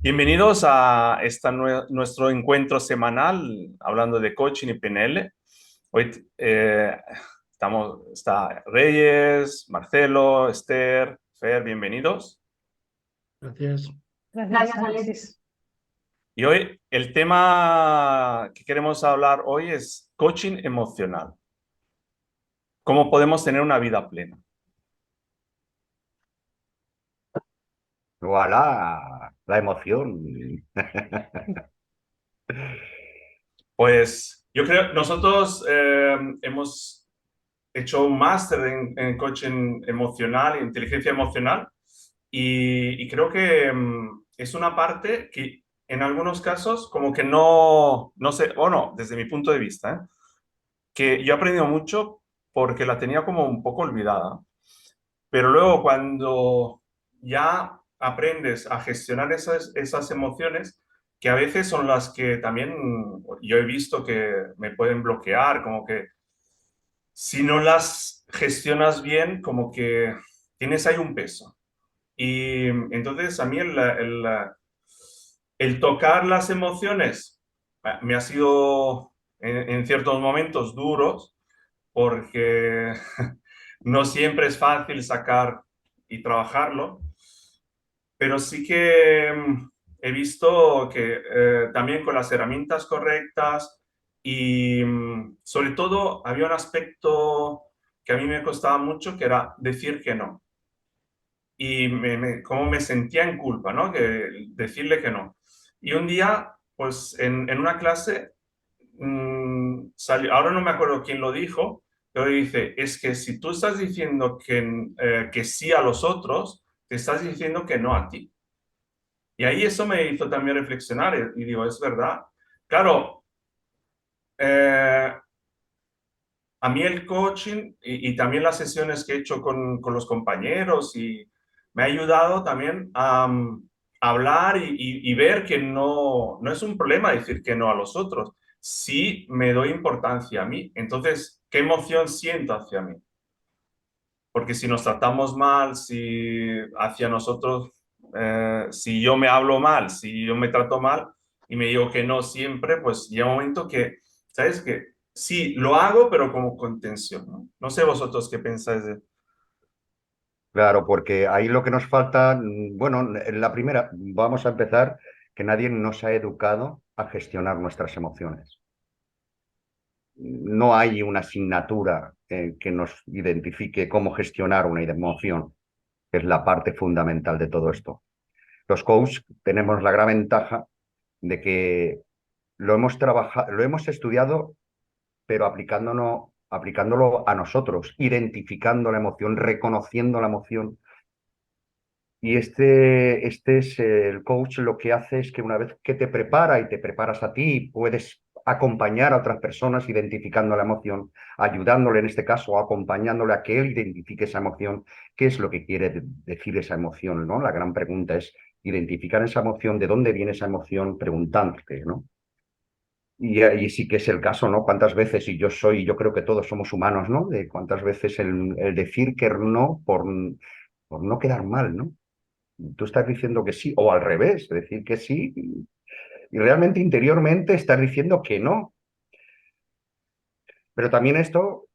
Bienvenidos a nuestro encuentro semanal hablando de coaching y PNL. Hoy está Reyes, Marcelo, Esther, Fer, bienvenidos. Gracias. Gracias, Alexis. Y hoy el tema que queremos hablar hoy es coaching emocional. ¿Cómo podemos tener una vida plena? Voilà, la emoción. Pues yo creo, nosotros hemos hecho un máster en coaching emocional e inteligencia emocional y creo que es una parte que en algunos casos como que no sé, o no, desde mi punto de vista, que yo he aprendido mucho porque la tenía como un poco olvidada, pero luego cuando ya aprendes a gestionar esas emociones, que a veces son las que también yo he visto que me pueden bloquear, como que si no las gestionas bien, como que tienes ahí un peso. Y entonces a mí el tocar las emociones me ha sido en ciertos momentos duros porque no siempre es fácil sacar y trabajarlo, pero sí que he visto que también con las herramientas correctas y sobre todo había un aspecto que a mí me costaba mucho, que era decir que no. Y como me sentía en culpa, ¿no? Que decirle que no. Y un día, pues en una clase, salió, ahora no me acuerdo quién lo dijo, pero dice, es que si tú estás diciendo que sí a los otros, te estás diciendo que no a ti. Y ahí eso me hizo también reflexionar y digo, es verdad. Claro, eh, a mí el coaching y también las sesiones que he hecho con los compañeros y me ha ayudado también a hablar y ver que no es un problema decir que no a los otros. Sí me doy importancia a mí. Entonces, ¿qué emoción siento hacia mí? Porque si nos tratamos mal, si hacia nosotros, si yo me hablo mal, si yo me trato mal y me digo que no siempre, pues llega un momento que, ¿sabes qué? Sí, lo hago, pero como con tensión, ¿no? No sé vosotros qué pensáis de... Claro, porque ahí lo que nos falta, bueno, en la primera, vamos a empezar, que nadie nos ha educado a gestionar nuestras emociones. No hay una asignatura que nos identifique cómo gestionar una emoción, que es la parte fundamental de todo esto. Los coaches tenemos la gran ventaja de que lo hemos trabajado, lo hemos estudiado, pero aplicándolo a nosotros, identificando la emoción, reconociendo la emoción. Y este es el coach, lo que hace es que una vez que te prepara y te preparas a ti, puedes acompañar a otras personas identificando la emoción, ayudándole en este caso, acompañándole a que él identifique esa emoción, qué es lo que quiere decir esa emoción, ¿no? La gran pregunta es identificar esa emoción, de dónde viene esa emoción, preguntándote, ¿no? Y sí que es el caso, ¿no? Cuántas veces, y yo creo que todos somos humanos, ¿no? De cuántas veces el decir que no por no quedar mal, ¿no? Tú estás diciendo que sí, o al revés, decir que sí, y realmente interiormente estás diciendo que no. Pero también esto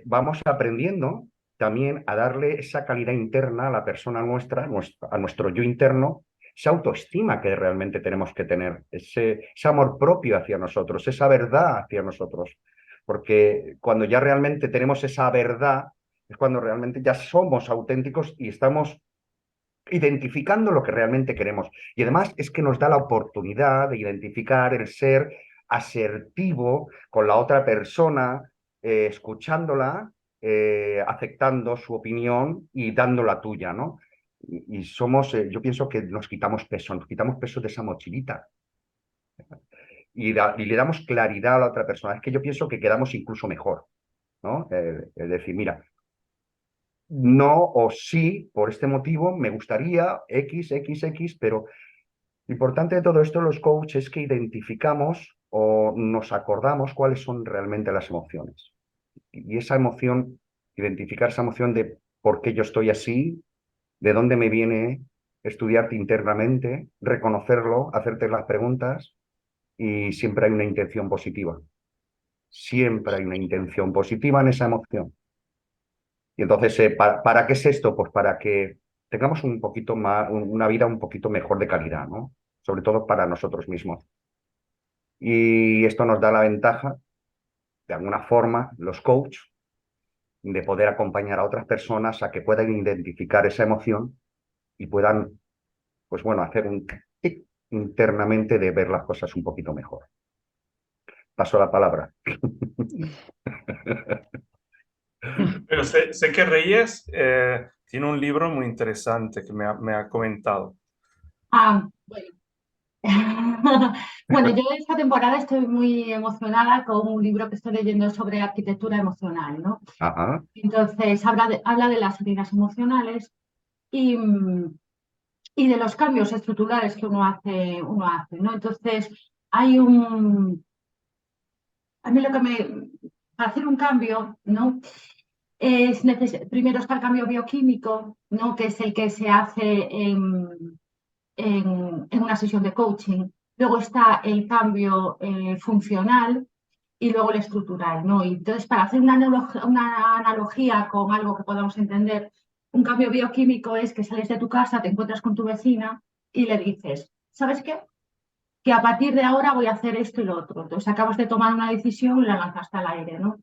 vamos aprendiendo también a darle esa calidad interna a la persona nuestra, a nuestro yo interno, esa autoestima que realmente tenemos que tener, ese amor propio hacia nosotros, esa verdad hacia nosotros. Porque cuando ya realmente tenemos esa verdad, es cuando realmente ya somos auténticos y estamos identificando lo que realmente queremos. Y además es que nos da la oportunidad de identificar el ser asertivo con la otra persona, escuchándola, aceptando su opinión y dando la tuya, ¿no? Y somos, yo pienso que nos quitamos peso de esa mochilita y le damos claridad a la otra persona. Es que yo pienso que quedamos incluso mejor, ¿no? Es decir, mira, no o sí, por este motivo, me gustaría X, X, X, pero Lo importante de todo esto, los coaches, es que identificamos o nos acordamos cuáles son realmente las emociones. Y esa emoción, identificar esa emoción de por qué yo estoy así, de dónde me viene, estudiarte internamente, reconocerlo, hacerte las preguntas y siempre hay una intención positiva. Siempre hay una intención positiva en esa emoción. Y entonces, ¿para qué es esto? Pues para que tengamos un poquito más, una vida un poquito mejor de calidad, ¿no? Sobre todo para nosotros mismos. Y esto nos da la ventaja, de alguna forma, los coaches, de poder acompañar a otras personas a que puedan identificar esa emoción y puedan, pues bueno, hacer un tic internamente de ver las cosas un poquito mejor. Paso la palabra. Pero sé que Reyes tiene un libro muy interesante que me ha comentado. Bueno. Bueno, yo esta temporada estoy muy emocionada con un libro que estoy leyendo sobre arquitectura emocional, ¿no? Ajá. Entonces, habla de las heridas emocionales y, y de los cambios estructurales que uno hace, ¿no? Entonces, hay un... A mí lo que me... Para hacer un cambio, ¿no? Primero está el cambio bioquímico, ¿no? Que es el que se hace en una sesión de coaching. Luego está el cambio funcional y luego el estructural, ¿no? Y entonces, para hacer una analogía con algo que podamos entender, un cambio bioquímico es que sales de tu casa, te encuentras con tu vecina y le dices, ¿sabes qué? Que a partir de ahora voy a hacer esto y lo otro. Entonces acabas de tomar una decisión y la lanzaste al aire, ¿no?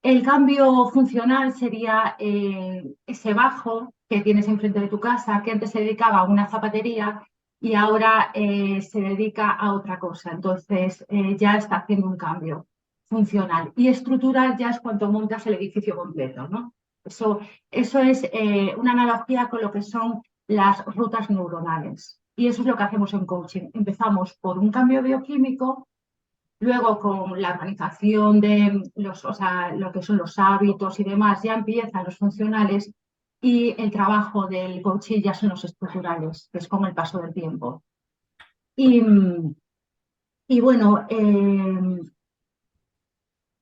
El cambio funcional sería ese bajo que tienes enfrente de tu casa, que antes se dedicaba a una zapatería y ahora se dedica a otra cosa. Entonces ya está haciendo un cambio funcional. Y estructural ya es cuando montas el edificio completo, ¿no? Eso es una analogía con lo que son las rutas neuronales. Y eso es lo que hacemos en coaching. Empezamos por un cambio bioquímico. Luego, con la organización de los, o sea, lo que son los hábitos y demás, ya empiezan los funcionales y el trabajo del coaching ya son los estructurales, que es con el paso del tiempo. Y, y bueno,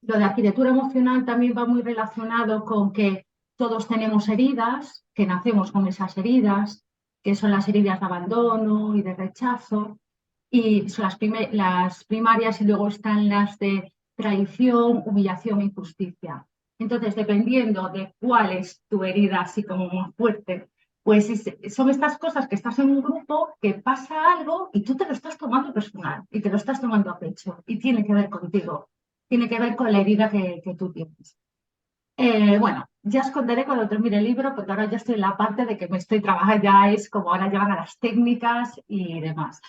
lo de arquitectura emocional también va muy relacionado con que todos tenemos heridas, que nacemos con esas heridas, que son las heridas de abandono y de rechazo, y son las primarias y luego están las de traición, humillación e injusticia. Entonces, dependiendo de cuál es tu herida así como más fuerte, pues son estas cosas que estás en un grupo, que pasa algo y tú te lo estás tomando personal y te lo estás tomando a pecho y tiene que ver contigo, tiene que ver con la herida que tú tienes. Bueno, ya os contaré cuando termine el libro, porque ahora ya estoy en la parte de que me estoy trabajando, ya es como ahora llevan a las técnicas y demás.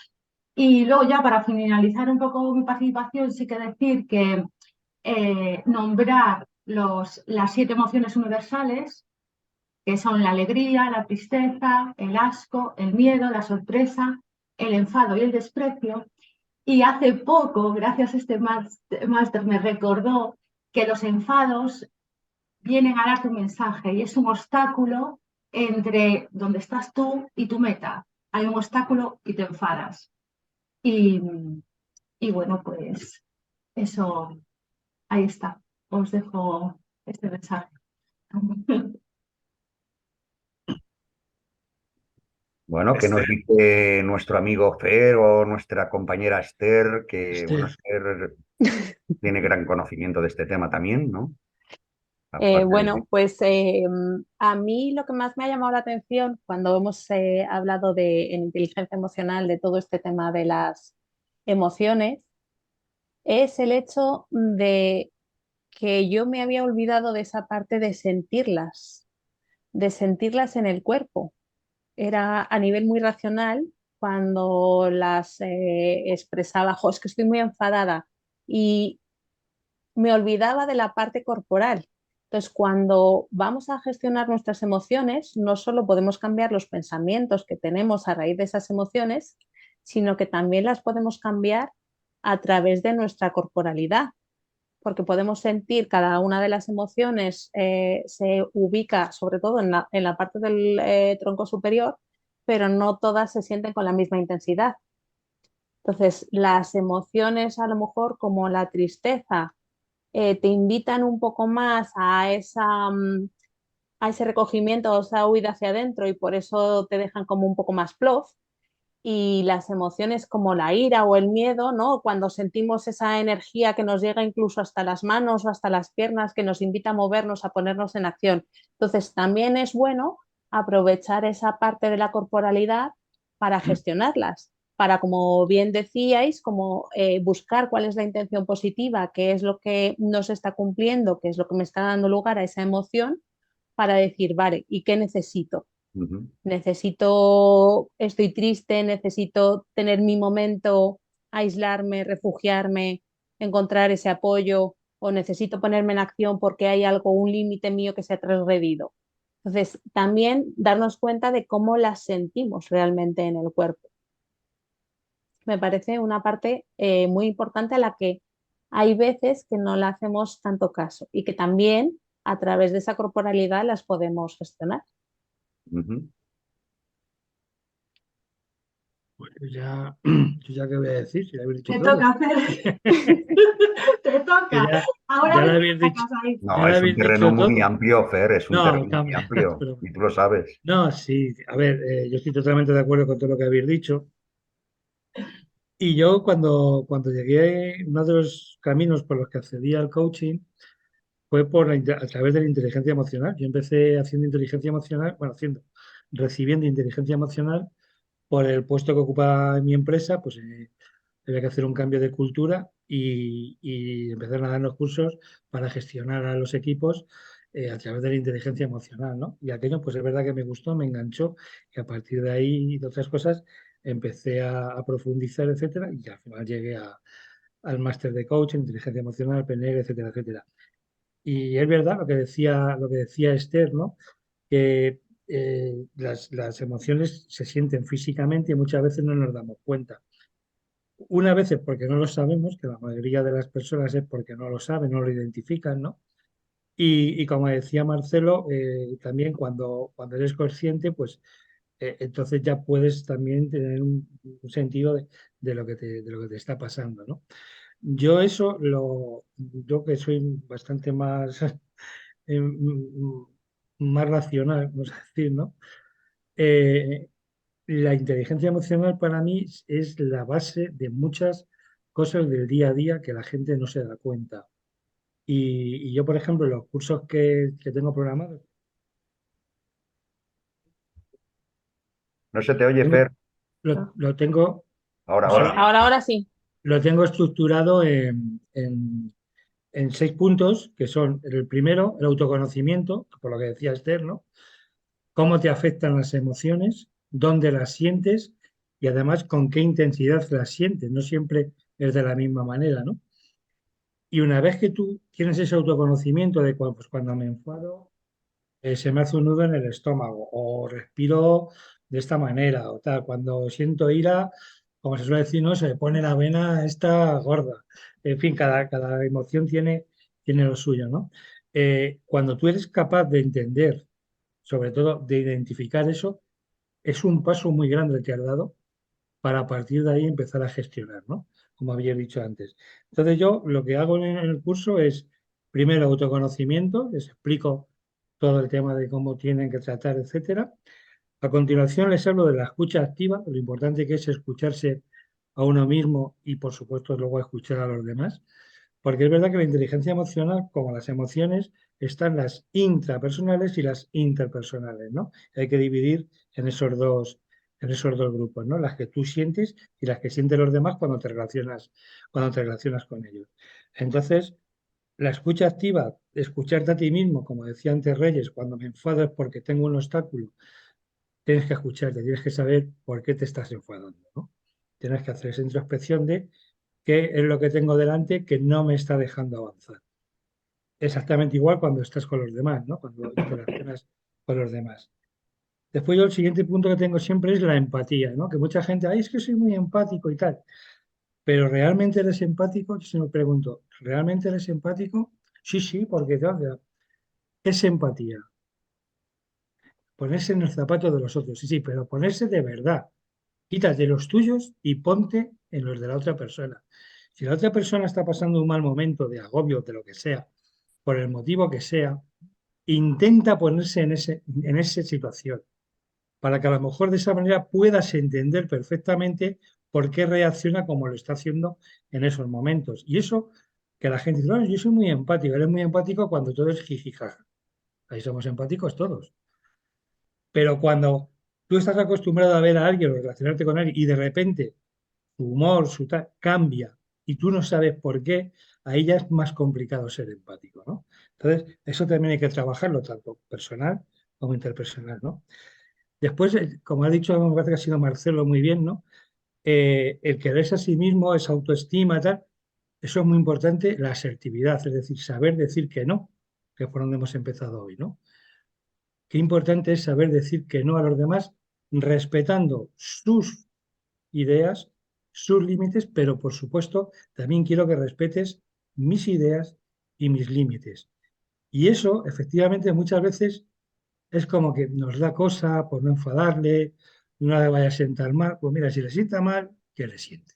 Y luego ya para finalizar un poco mi participación, sí que decir que nombrar las 7 emociones universales, que son la alegría, la tristeza, el asco, el miedo, la sorpresa, el enfado y el desprecio. Y hace poco, gracias a este máster, me recordó que los enfados vienen a darte un mensaje y es un obstáculo entre donde estás tú y tu meta. Hay un obstáculo y te enfadas. Y, y bueno, pues eso, ahí está. Os dejo este mensaje. Bueno, ¿qué nos dice nuestro amigo Fer o nuestra compañera Esther? Que, bueno, Esther tiene gran conocimiento de este tema también, ¿no? Aparte de... Bueno, pues a mí lo que más me ha llamado la atención cuando hemos hablado en inteligencia emocional de todo este tema de las emociones es el hecho de que yo me había olvidado de esa parte de sentirlas en el cuerpo. Era a nivel muy racional cuando las expresaba, "Jo, es que estoy muy enfadada", y me olvidaba de la parte corporal. Entonces, cuando vamos a gestionar nuestras emociones, no solo podemos cambiar los pensamientos que tenemos a raíz de esas emociones, sino que también las podemos cambiar a través de nuestra corporalidad, porque podemos sentir cada una de las emociones, se ubica sobre todo en la parte del tronco superior, pero no todas se sienten con la misma intensidad. Entonces, las emociones a lo mejor como la tristeza te invitan un poco más a a ese recogimiento o esa huida hacia adentro y por eso te dejan como un poco más plof. Y las emociones como la ira o el miedo, ¿no? Cuando sentimos esa energía que nos llega incluso hasta las manos o hasta las piernas, que nos invita a movernos, a ponernos en acción. Entonces, también es bueno aprovechar esa parte de la corporalidad para gestionarlas, para, como bien decíais, como buscar cuál es la intención positiva, qué es lo que no se está cumpliendo, qué es lo que me está dando lugar a esa emoción, para decir, vale, ¿y qué necesito? Ujú. Necesito, estoy triste, necesito tener mi momento, aislarme, refugiarme, encontrar ese apoyo, o necesito ponerme en acción porque hay algo, un límite mío que se ha transgredido. Entonces, también darnos cuenta de cómo las sentimos realmente en el cuerpo. Me parece una parte muy importante a la que hay veces que no le hacemos tanto caso y que también a través de esa corporalidad las podemos gestionar. Ujú. Pues yo ya qué voy a decir, si lo habéis dicho Te todo. toca hacer. Te Que toca. ya, Ahora ya a lo ver habéis qué dicho, sacas ahí. ya No, lo es un habéis terreno dicho muy todo. amplio, Fer, es un No, terreno muy amplio pero- y tú lo sabes. no, sí, a ver, yo estoy totalmente de acuerdo con todo lo que habéis dicho. Y yo cuando llegué, uno de los caminos por los que accedí al coaching fue a través de la inteligencia emocional. Yo empecé haciendo inteligencia emocional, bueno, recibiendo inteligencia emocional por el puesto que ocupaba en mi empresa, pues había que hacer un cambio de cultura y empezaron a darnos cursos para gestionar a los equipos a través de la inteligencia emocional, ¿no? Y aquello, pues es verdad que me gustó, me enganchó y a partir de ahí y de otras cosas empecé a profundizar, etcétera, y al final llegué al máster de coaching, inteligencia emocional, PNL, etcétera, etcétera. Y es verdad lo que decía Esther, ¿no? Que las emociones se sienten físicamente y muchas veces no nos damos cuenta. Una vez es porque no lo sabemos, que la mayoría de las personas es porque no lo saben, no lo identifican, ¿no? Y como decía Marcelo, también cuando eres consciente, pues entonces ya puedes también tener un sentido de de lo que te está pasando, ¿no? Yo que soy bastante más, más racional, vamos a decir, ¿no? Eh, la inteligencia emocional para mí es la base de muchas cosas del día a día que la gente no se da cuenta. Y yo, por ejemplo, los cursos que tengo programados, No se te oye, tengo- Fer. lo tengo, Ahora, eso, ahora. Ahora sí. lo tengo estructurado en 6 puntos, que son el primero, el autoconocimiento, por lo que decía Esther, ¿no? Cómo te afectan las emociones, dónde las sientes y además con qué intensidad las sientes. No siempre es de la misma manera, ¿no? Y una vez que tú tienes ese autoconocimiento de pues cuando me enfado, se me hace un nudo en el estómago o respiro de esta manera o tal. Cuando siento ira, como se suele decir, ¿no? Se me pone la vena esta gorda. En fin, cada emoción tiene lo suyo, ¿no? Cuando tú eres capaz de entender, sobre todo de identificar eso, es un paso muy grande que has dado para a partir de ahí empezar a gestionar, ¿no? Como había dicho antes. Entonces yo lo que hago en el curso es, primero, autoconocimiento, les explico todo el tema de cómo tienen que tratar, etcétera. A continuación les hablo de la escucha activa, lo importante que es escucharse a uno mismo y, por supuesto, luego escuchar a los demás. Porque es verdad que la inteligencia emocional, como las emociones, están las intrapersonales y las interpersonales, ¿no? Hay que dividir en esos dos grupos, ¿no? Las que tú sientes y las que sienten los demás cuando te relacionas con ellos. Entonces, la escucha activa, escucharte a ti mismo, como decía antes Reyes, cuando me enfado es porque tengo un obstáculo, tienes que escucharte, tienes que saber por qué te estás enfadando, ¿no? Tienes que hacer esa introspección de qué es lo que tengo delante que no me está dejando avanzar. Exactamente igual cuando estás con los demás, ¿no? Cuando interaccionas con los demás. Después yo el siguiente punto que tengo siempre es la empatía, ¿no? Que mucha gente, ay, es que soy muy empático y tal. Pero ¿realmente eres empático? Yo se me pregunto, ¿realmente eres empático? Sí, sí, porque claro, es empatía. Ponerse en los zapatos de los otros, sí, sí, pero ponerse de verdad. Quítate los tuyos y ponte en los de la otra persona. Si la otra persona está pasando un mal momento de agobio, de lo que sea, por el motivo que sea, intenta ponerse en esa situación, para que a lo mejor de esa manera puedas entender perfectamente por qué reacciona como lo está haciendo en esos momentos. Y eso, que la gente dice, "No, yo soy muy empático", eres muy empático cuando todo es jijijaja. Ahí somos empáticos todos. Pero cuando tú estás acostumbrado a ver a alguien o relacionarte con alguien y de repente su humor, cambia y tú no sabes por qué, ahí ya es más complicado ser empático, ¿no? Entonces, eso también hay que trabajarlo, tanto personal como interpersonal, ¿no? Después, como ha dicho, me parece que ha sido Marcelo muy bien, ¿no? El quererse a sí mismo, esa autoestima, tal, eso es muy importante, la asertividad, es decir, saber decir que no, que es por donde hemos empezado hoy, ¿no? Qué importante es saber decir que no a los demás, respetando sus ideas, sus límites, pero por supuesto también quiero que respetes mis ideas y mis límites. Y eso, efectivamente, muchas veces es como que nos da cosa por no enfadarle, no le vaya a sentar mal. Pues mira, si le sienta mal, que le siente.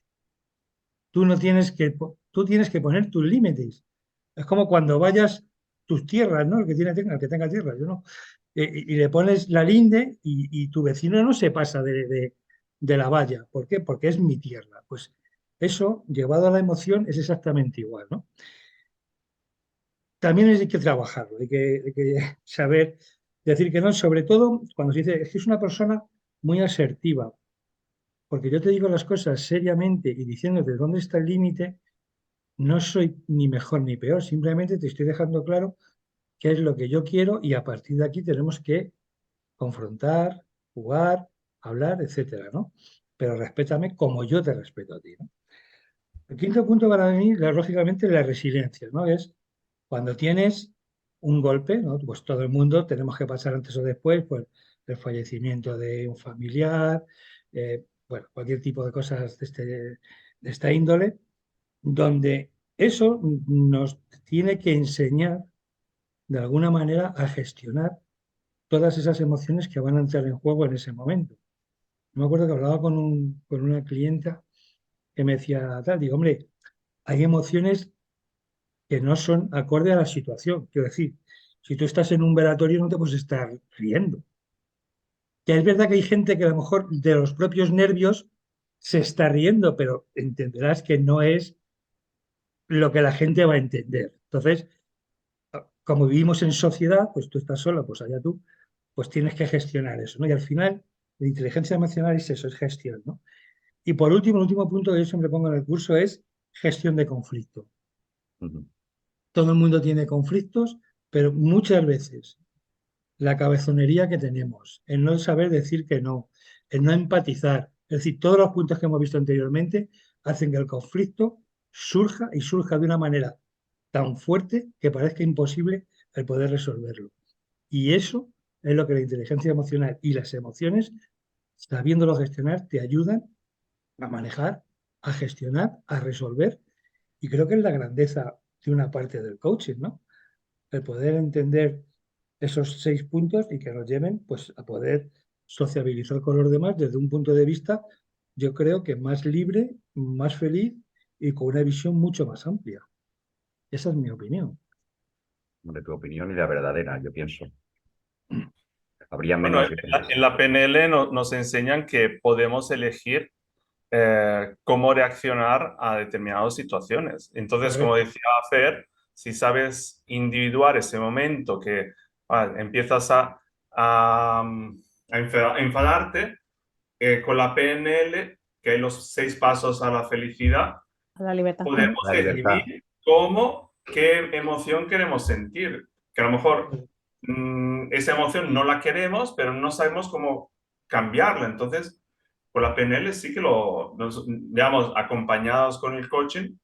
Tú tienes que poner tus límites. Es como cuando vayas tus tierras, ¿no? El que tenga tierras, yo no. Y le pones la linde y tu vecino no se pasa de la valla. ¿Por qué? Porque es mi tierra. Pues eso, llevado a la emoción, es exactamente igual, ¿no? También hay que trabajarlo, hay que saber decir que no, sobre todo cuando se dice, es que es una persona muy asertiva, porque yo te digo las cosas seriamente y diciéndote dónde está el límite, no soy ni mejor ni peor, simplemente te estoy dejando claro qué es lo que yo quiero y a partir de aquí tenemos que confrontar, jugar, hablar, etcétera, ¿no? Pero respétame como yo te respeto a ti, ¿no? El quinto punto para mí, lógicamente, la resiliencia, ¿no? Es cuando tienes un golpe, ¿no? Pues todo el mundo tenemos que pasar antes o después por el fallecimiento de un familiar, bueno, cualquier tipo de cosas de esta índole, donde eso nos tiene que enseñar de alguna manera a gestionar todas esas emociones que van a entrar en juego en ese momento. Me acuerdo que hablaba con una clienta que me decía, tal, digo, hombre, hay emociones que no son acorde a la situación. Quiero decir, si tú estás en un velatorio no te puedes estar riendo. Que es verdad que hay gente que a lo mejor de los propios nervios se está riendo, pero entenderás que no es lo que la gente va a entender. Entonces, como vivimos en sociedad, pues tú estás solo, pues allá tú, pues tienes que gestionar eso, ¿no? Y al final, la inteligencia emocional es eso, es gestión, ¿no? Y por último, el último punto que yo siempre pongo en el curso es gestión de conflicto. Todo el mundo tiene conflictos, pero muchas veces la cabezonería que tenemos, el no saber decir que no, el no empatizar, es decir, todos los puntos que hemos visto anteriormente hacen que el conflicto surja y surja de una manera tan fuerte que parezca imposible el poder resolverlo. Y eso es lo que la inteligencia emocional y las emociones, sabiéndolo gestionar, te ayudan a manejar, a gestionar, a resolver. Y creo que es la grandeza de una parte del coaching, ¿no? El poder entender esos 6 puntos y que nos lleven pues, a poder sociabilizar con los demás desde un punto de vista, yo creo que más libre, más feliz y con una visión mucho más amplia. Esa es mi opinión. De tu opinión y la verdadera, yo pienso. Habría Bueno, menos. en la PNL nos enseñan que podemos elegir cómo reaccionar a determinadas situaciones. Entonces, como Correcto. decía Fer, si sabes individuar ese momento que empiezas a enfadarte, con la PNL, que hay los 6 pasos a la felicidad, A la libertad. podemos La libertad. decidir qué emoción queremos sentir. Que a lo mejor esa emoción no la queremos, pero no sabemos cómo cambiarla. Entonces, con la PNL sí que digamos, acompañados con el coaching,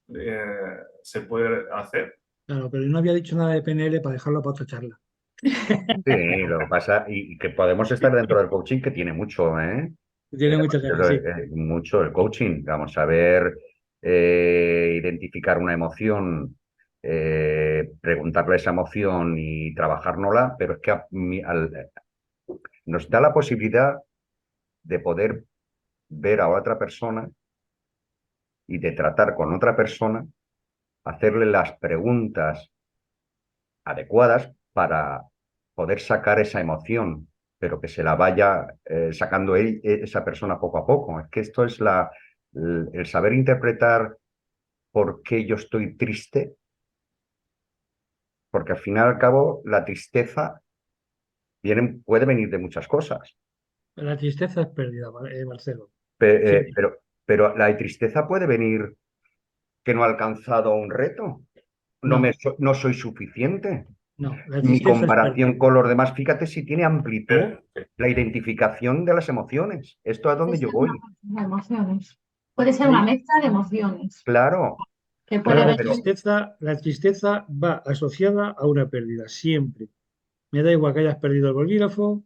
se puede hacer. Claro, pero yo no había dicho nada de PNL para dejarlo para otra charla. Sí, lo que pasa, y que podemos estar dentro del coaching, que tiene mucho, ¿eh? Tiene muchas ganas, sí. Mucho el coaching, vamos a ver, identificar una emoción, preguntarle esa emoción y trabajárnosla, pero es que nos da la posibilidad de poder ver a otra persona y de tratar con otra persona, hacerle las preguntas adecuadas para poder sacar esa emoción, pero que se la vaya sacando esa persona poco a poco. Es que esto es el saber interpretar por qué yo estoy triste, porque al final y al cabo la tristeza puede venir de muchas cosas, La tristeza es pérdida, Marcelo. Pe- Siempre. pero la tristeza puede venir que no he alcanzado un reto, No, no soy suficiente. no, la Mi tristeza es comparación pérdida. con los demás, fíjate si tiene amplitud Sí. la identificación de las emociones. Esto es Puede donde yo ser una voy. mezcla de emociones. Puede ser una Ahí, mezcla de emociones Claro, que puede claro, claro, venir. pero la tristeza va asociada a una pérdida, siempre. Me da igual que hayas perdido el bolígrafo,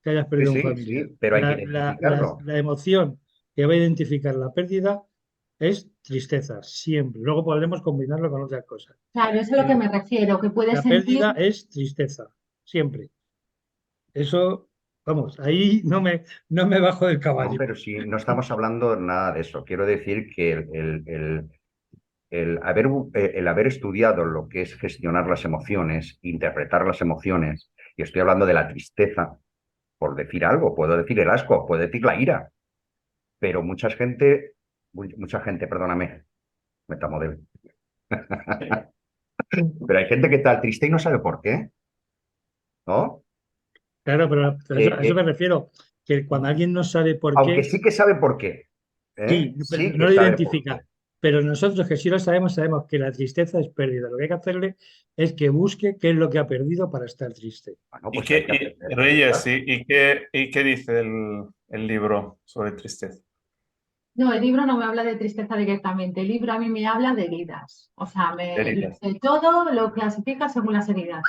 que hayas sí, perdido un sí, familiar. sí, pero hay que identificarlo. La emoción que va a identificar la pérdida es tristeza, siempre. Luego podremos combinarlo con otras cosas. Claro, eso es a lo que Pero me refiero, que puedes la sentir. pérdida es tristeza, siempre. Eso, vamos, ahí no me bajo del No, caballo. pero sí, no estamos hablando nada de eso. Quiero decir que el haber estudiado lo que es gestionar las emociones, interpretar las emociones, y estoy hablando de la tristeza, por decir algo, puedo decir el asco, puedo decir la ira, pero mucha gente, perdóname, metamodel, pero hay gente que está triste y no sabe por qué, ¿no? Claro, pero Eh, a eso me eh, refiero, que cuando alguien no sabe por aunque qué, sí que sabe por qué, sí, pero sí no que lo sabe por identifica. qué. Pero nosotros que sí lo sabemos, sabemos que la tristeza es pérdida. Lo que hay que hacerle es que busque qué es lo que ha perdido para estar triste. Bueno, ¿Y pues hay que qué, aprender a Reyes, aceptar. y qué dice el libro sobre tristeza? No, el libro no me habla de tristeza directamente. El libro a mí me habla de heridas. O sea, Heridas. de todo lo clasifica según las heridas.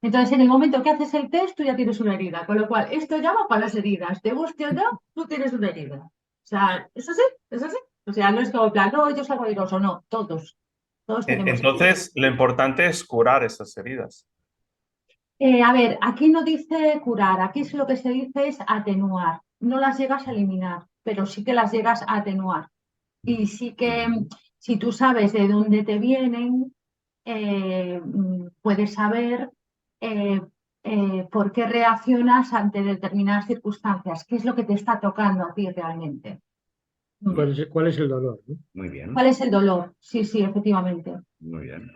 Entonces, en el momento que haces el test, tú ya tienes una herida. Con lo cual, esto llama para las heridas. Te guste o no, tú tienes una herida. O sea, es así, es así. O sea, no es como en plan, no, yo salgo airoso. No, todos tenemos heridas. Entonces, lo importante es curar esas heridas. A ver, aquí no dice curar, aquí lo que se dice es atenuar. No las llegas a eliminar, pero sí que las llegas a atenuar. Y sí que si tú sabes de dónde te vienen, puedes saber eh, por qué reaccionas ante determinadas circunstancias, qué es lo que te está tocando a ti realmente. Bien, Cuál es el dolor? ¿No? muy bien, ¿Cuál es el dolor? Sí, sí, efectivamente. muy bien.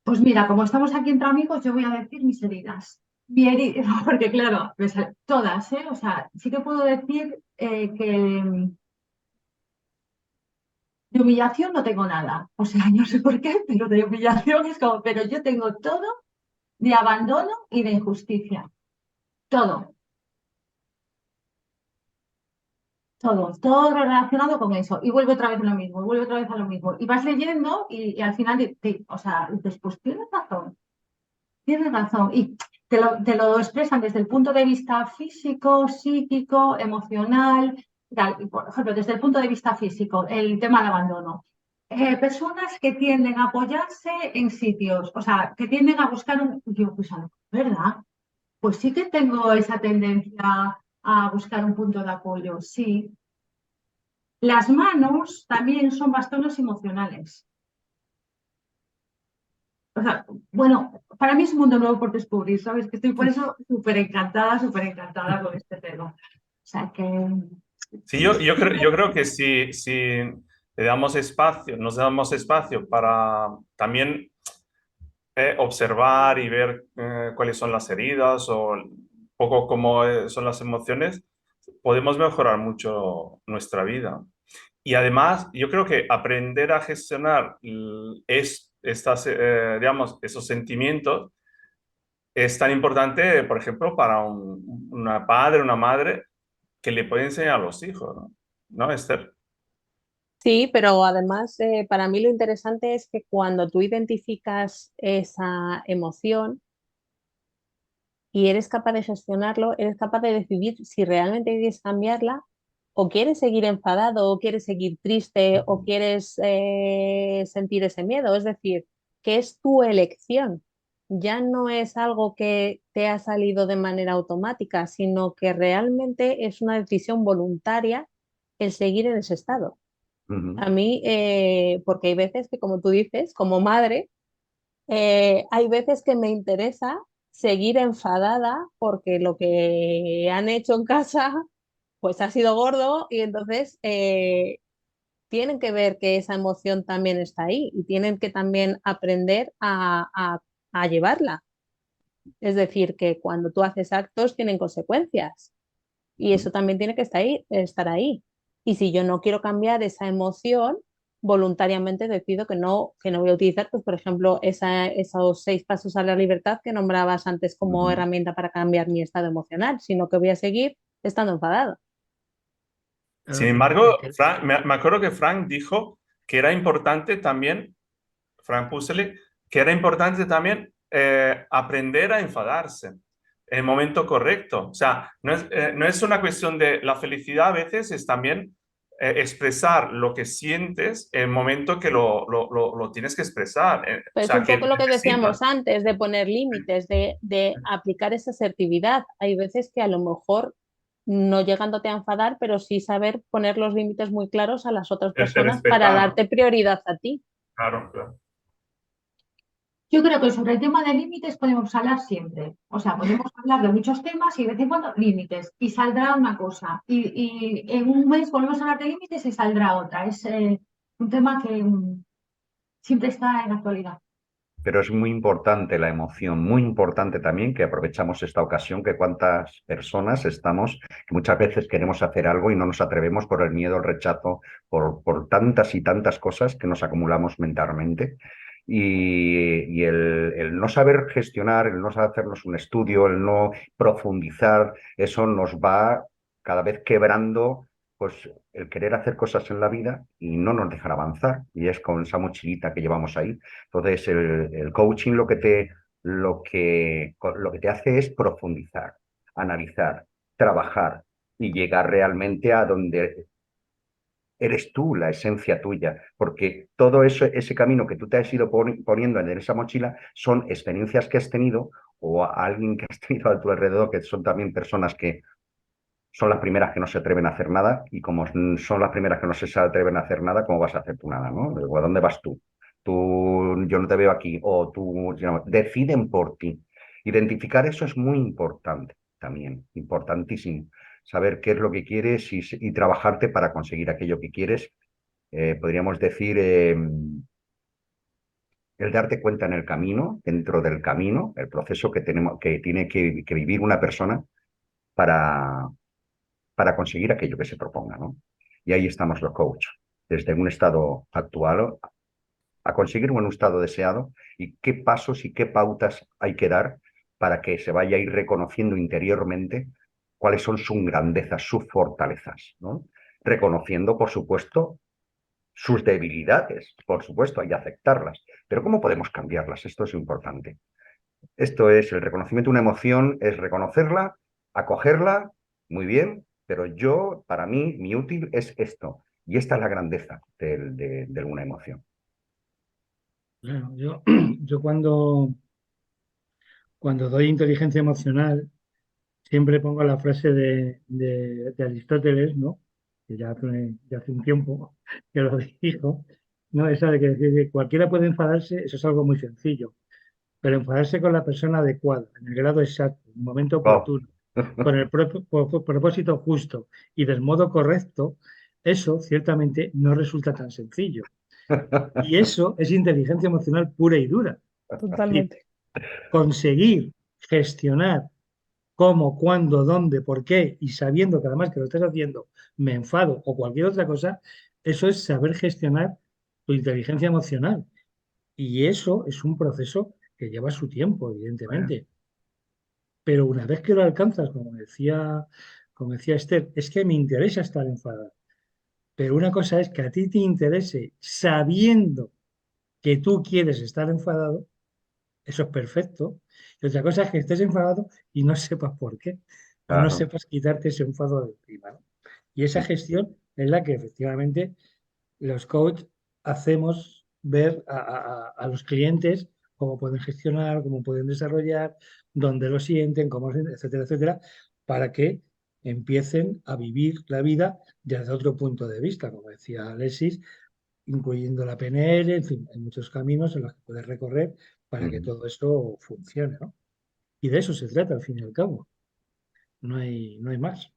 Pues mira, como estamos aquí entre amigos, yo voy a decir mis heridas. Porque claro, todas, ¿eh? O sea, sí que puedo decir que de humillación no tengo nada. O sea, no sé por qué, pero de humillación es como, pero yo tengo todo de abandono y de injusticia. Todo, todo relacionado con eso. Y vuelve otra vez a lo mismo, y vuelve otra vez a lo mismo. Y vas leyendo y al final, o sea, dices, pues tienes razón, tienes razón. Y te lo expresan desde el punto de vista físico, psíquico, emocional. Tal. Y, por ejemplo, desde el punto de vista físico, el tema del abandono. Personas que tienden a apoyarse en sitios, o sea, que tienden a buscar un... Yo, pues, ¿verdad? Pues sí que tengo esa tendencia a buscar un punto de apoyo, sí. Las manos también son bastones emocionales. O sea, bueno, para mí es un mundo nuevo por descubrir, ¿sabes? Que estoy por eso súper encantada con este tema. O sea que... Sí, yo creo que si le damos espacio, nos damos espacio para también observar y ver cuáles son las heridas o un poco cómo son las emociones, podemos mejorar mucho nuestra vida. Y además, yo creo que aprender a gestionar digamos, esos sentimientos es tan importante, por ejemplo, para una padre, una madre, que le puede enseñar a los hijos, ¿no? ¿No, Esther? Sí, pero además para mí lo interesante es que cuando tú identificas esa emoción y eres capaz de gestionarlo, eres capaz de decidir si realmente quieres cambiarla o quieres seguir enfadado o quieres seguir triste o quieres sentir ese miedo. Es decir, que es tu elección. Ya no es algo que te ha salido de manera automática, sino que realmente es una decisión voluntaria el seguir en ese estado. A mí, porque hay veces que, como tú dices, como madre, hay veces que me interesa seguir enfadada porque lo que han hecho en casa pues ha sido gordo y entonces tienen que ver que esa emoción también está ahí y tienen que también aprender a llevarla. Es decir, que cuando tú haces actos tienen consecuencias y eso también tiene que estar ahí. Y si yo no quiero cambiar esa emoción, voluntariamente decido que no voy a utilizar, pues, por ejemplo, esos 6 pasos a la libertad que nombrabas antes como herramienta para cambiar mi estado emocional, sino que voy a seguir estando enfadado. Sin embargo, me acuerdo que Frank dijo que era importante también, Frank Pusely, que era importante también aprender a enfadarse en el momento correcto. O sea, no es una cuestión de la felicidad, a veces es también expresar lo que sientes en el momento que lo tienes que expresar. O Pero es sea, un que poco lo que necesitas. decíamos antes, de poner límites, de aplicar esa asertividad. Hay veces que a lo mejor no llegándote a enfadar, pero sí saber poner los límites muy claros a las otras El personas para respetar. darte prioridad a ti. Claro, claro. Yo creo que sobre el tema de límites podemos hablar siempre. O sea, podemos hablar de muchos temas y de vez en cuando límites y saldrá una cosa. Y en un mes volvemos a hablar de límites y saldrá otra. Es un tema que siempre está en la actualidad. Pero es muy importante la emoción, muy importante también que aprovechamos esta ocasión, que cuántas personas estamos, que muchas veces queremos hacer algo y no nos atrevemos por el miedo, el rechazo, por tantas y tantas cosas que nos acumulamos mentalmente. Y el no saber gestionar, el no saber hacernos un estudio, el no profundizar, eso nos va cada vez quebrando pues el querer hacer cosas en la vida y no nos dejar avanzar. Y es con esa mochilita que llevamos ahí. Entonces, el coaching lo que te hace es profundizar, analizar, trabajar y llegar realmente a donde eres tú, la esencia tuya, porque todo eso, ese camino que tú te has ido poniendo en esa mochila son experiencias que has tenido o a alguien que has tenido a tu alrededor, que son también personas que son las primeras que no se atreven a hacer nada y como son las primeras que no se atreven a hacer nada, ¿cómo vas a hacer tú nada, no? ¿A dónde vas tú? Tú, yo no te veo aquí o tú, deciden por ti. Identificar eso es muy importante también, importantísimo. Saber qué es lo que quieres y trabajarte para conseguir aquello que quieres. Podríamos decir, el darte cuenta en el camino, dentro del camino, el proceso que tiene que vivir una persona para, para conseguir aquello que se proponga, ¿no? Y ahí estamos los coaches, desde un estado actual a conseguir un estado deseado y qué pasos y qué pautas hay que dar para que se vaya a ir reconociendo interiormente cuáles son sus grandezas, sus fortalezas, ¿no? Reconociendo, por supuesto, sus debilidades, por supuesto, hay que aceptarlas, pero ¿cómo podemos cambiarlas? Esto es importante. Esto es el reconocimiento de una emoción, es reconocerla, acogerla, muy bien, pero yo, para mí, mi útil es esto. Y esta es la grandeza de una emoción. Claro, yo cuando doy inteligencia emocional, siempre pongo la frase de Aristóteles, ¿no? Que ya hace un tiempo que lo dijo, ¿no? Esa de que decir que cualquiera puede enfadarse, eso es algo muy sencillo, pero enfadarse con la persona adecuada, en el grado exacto, en el momento Wow. oportuno, con el propósito justo y del modo correcto, eso ciertamente no resulta tan sencillo. Y eso es inteligencia emocional pura y dura. Es decir, Totalmente. conseguir gestionar cómo, cuándo, dónde, por qué, y sabiendo que además que lo estás haciendo, me enfado o cualquier otra cosa, eso es saber gestionar tu inteligencia emocional. Y eso es un proceso que lleva su tiempo, evidentemente. Pero una vez que lo alcanzas, como decía Esther, es que me interesa estar enfadado. Pero una cosa es que a ti te interese sabiendo que tú quieres estar enfadado, eso es perfecto. Y otra cosa es que estés enfadado y no sepas por qué, o no Claro. sepas quitarte ese enfado de encima, ¿no? Y esa gestión es la que efectivamente los coaches hacemos ver a los clientes cómo pueden gestionar, cómo pueden desarrollar, dónde lo sienten, cómo, etcétera, etcétera, para que empiecen a vivir la vida desde otro punto de vista, como decía Alexis, incluyendo la PNL, en fin, hay muchos caminos en los que puedes recorrer para que todo esto funcione, ¿no? Y de eso se trata, al fin y al cabo. No hay más.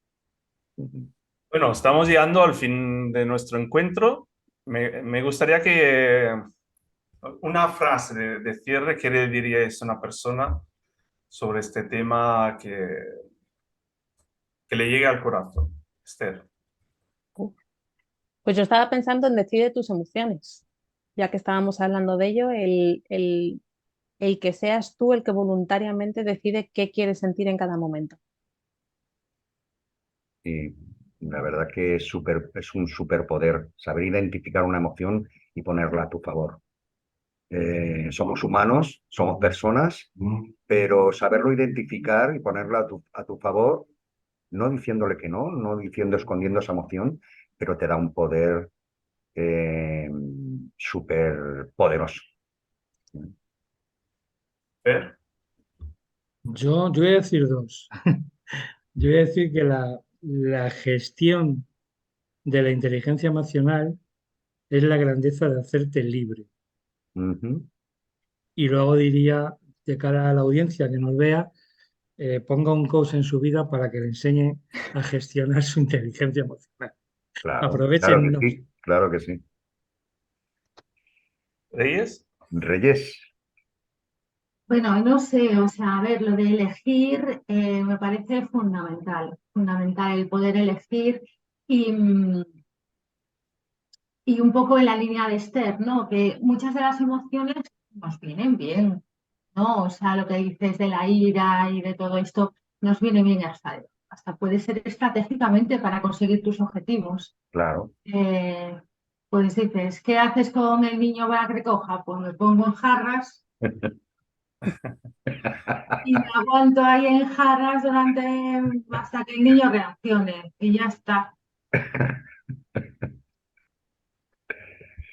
Bueno, estamos llegando al fin de nuestro encuentro. Me gustaría que una frase de cierre que le diríais a una persona sobre este tema que le llegue al corazón. Esther. Pues yo estaba pensando en decide tus emociones, ya que estábamos hablando de ello, el que seas tú el que voluntariamente decide qué quieres sentir en cada momento. Y la verdad que es un superpoder saber identificar una emoción y ponerla a tu favor. Somos humanos, somos personas, pero saberlo identificar y ponerla a tu favor, no diciéndole que no, no diciendo escondiendo esa emoción, pero te da un poder súper poderoso. ¿Fer? Yo voy a decir dos. Yo voy a decir que la gestión de la inteligencia emocional es la grandeza de hacerte libre. Ujú. Y luego diría, de cara a la audiencia que nos vea, ponga un coach en su vida para que le enseñe a gestionar su inteligencia emocional. Claro que Aprovechennos. sí, claro que sí. ¿Reyes? Reyes. Bueno, no sé, o sea, a ver, lo de elegir me parece fundamental el poder elegir y, y un poco en la línea de Esther, ¿no? Que muchas de las emociones nos vienen bien, ¿no? O sea, lo que dices de la ira y de todo esto nos viene bien hasta puede ser estratégicamente para conseguir tus objetivos. Claro. Pues dices, ¿qué haces con el niño para que recoja? Pues me pongo en jarras y me aguanto ahí en jarras hasta que el niño reaccione y ya está.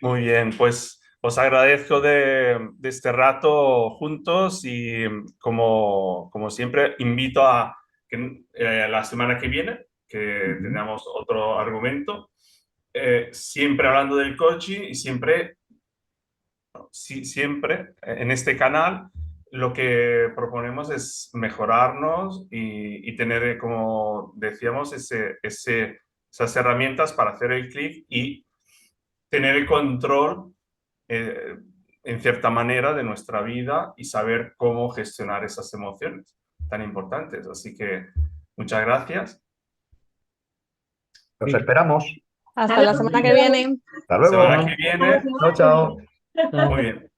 Muy bien, pues os agradezco de este rato juntos y como siempre invito a que la semana que viene, que tengamos otro argumento, siempre hablando del coaching y siempre en este canal lo que proponemos es mejorarnos y tener, como decíamos, esas herramientas para hacer el clic y tener el control en cierta manera de nuestra vida y saber cómo gestionar esas emociones tan importantes. Así que muchas gracias. Los esperamos. Hasta la semana que viene. Hasta La semana luego. que viene. Chao, chao. Muy bien.